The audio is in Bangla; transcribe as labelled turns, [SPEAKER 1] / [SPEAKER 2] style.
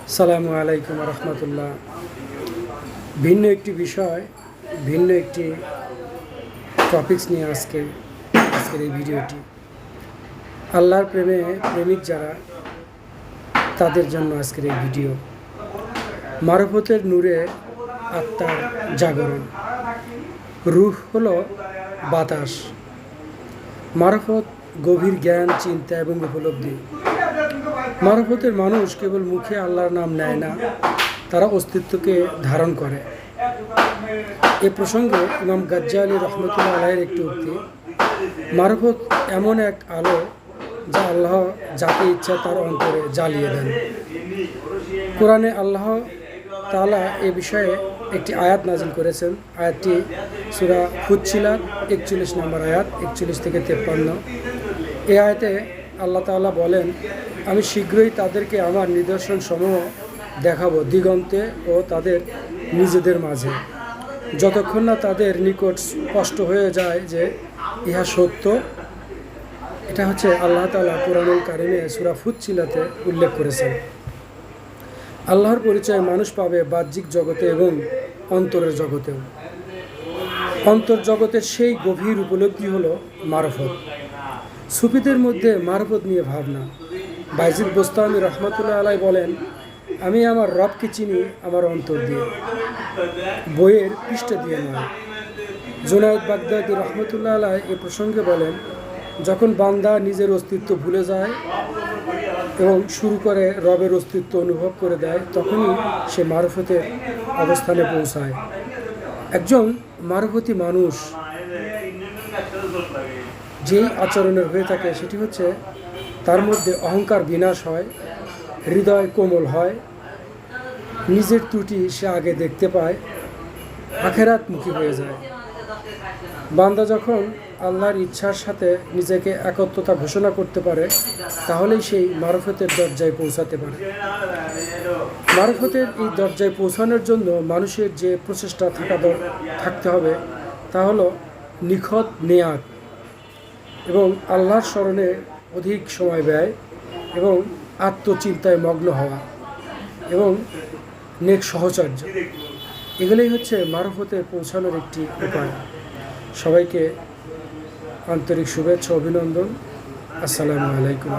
[SPEAKER 1] আসসালামু আলাইকুম রহমতুল্লাহ। ভিন্ন একটি বিষয়, ভিন্ন একটি টপিকস নিয়ে আজকের এই ভিডিওটি। আল্লাহর প্রেমিক যারা, তাদের জন্য আজকের এই ভিডিও। মারফতের নূরে আত্মার জাগরণ। রূহ হলো বাতাস। মারফত গভীর জ্ঞান, চিন্তা এবং উপলব্ধি। মারফতের মানুষ কেবল মুখে আল্লাহর নাম নেয় না, তারা অস্তিত্বকে ধারণ করে। এ প্রসঙ্গে ইমাম গাজ্জালি রহমতুল্লাহ আলাইহির একটি উক্তি, মারফত এমন এক আলো যা আল্লাহ যাকে ইচ্ছা তার অন্তরে জ্বালিয়ে দেন। কোরআনে আল্লাহ তাআলা এ বিষয়ে একটি আয়াত নাজিল করেছেন। আয়াতটি সূরা ফুচ্ছিলাত 41 নম্বর আয়াত, 41 থেকে 53। এই আয়াতে আল্লাহ তাআলা বলেন, আমি শীঘ্রই তাদেরকে আমার নিদর্শন সমূহ দেখাবো দিগন্তে ও তাদের নিজেদের মাঝে, যতক্ষণ না তাদের নিকট স্পষ্ট হয়ে যায় যে ইহা সত্য। এটা হচ্ছে আল্লাহ তাআলা কুরআনুল কারীমে সূরা ফুচ্ছিলাতে উল্লেখ করেছেন। আল্লাহর পরিচয় মানুষ পাবে বাহ্যিক জগতে এবং অন্তরের জগতেও। অন্তর্জগতের সেই গভীর উপলব্ধি হলো মারফত। সুফিদের মধ্যে মারফত নিয়ে ভাবনা। বাইজিদ বোস্তামি রহমতুল্লাহ আলাই বলেন, আমি আমার রবকে চিনি আমার অন্তর দিয়ে, বইয়ের পৃষ্ঠা দিয়ে নয়। জুনায়েদ বাগদাদি রহমতুল্লাহ আলাই এ প্রসঙ্গে বলেন, যখন বান্দা নিজের অস্তিত্ব ভুলে যায় এবং শুরু করে রবের অস্তিত্ব অনুভব করে দেয়, তখনই সে মারফতের অবস্থানে পৌঁছায়। একজন মারফতি মানুষ যেই আচরণের হয়ে থাকে সেটি হচ্ছে তার মধ্যে অহংকার বিনাশ হয়, হৃদয় কোমল হয়, নিজের ত্রুটি সে আগে দেখতে পায়, আখেরাতমুখী হয়ে যায়। বান্দা যখন আল্লাহর ইচ্ছার সাথে নিজেকে একত্বতা ঘোষণা করতে পারে, তাহলেই সেই মারফতের দরজায় পৌঁছাতে পারে। মারফতের এই দরজায় পৌঁছানোর জন্য মানুষের যে প্রচেষ্টা থাকতে হবে তা হলো নিখত নেয়াত এবং আল্লাহর স্মরণে অধিক সময় ব্যয় এবং আত্মচিন্তায় মগ্ন হওয়া এবং নেক সহচর্য। এগুলোই হচ্ছে মারফতে পৌঁছানোর একটি উপায়। সবাইকে আন্তরিক শুভেচ্ছা, অভিনন্দন। আসসালামু আলাইকুম।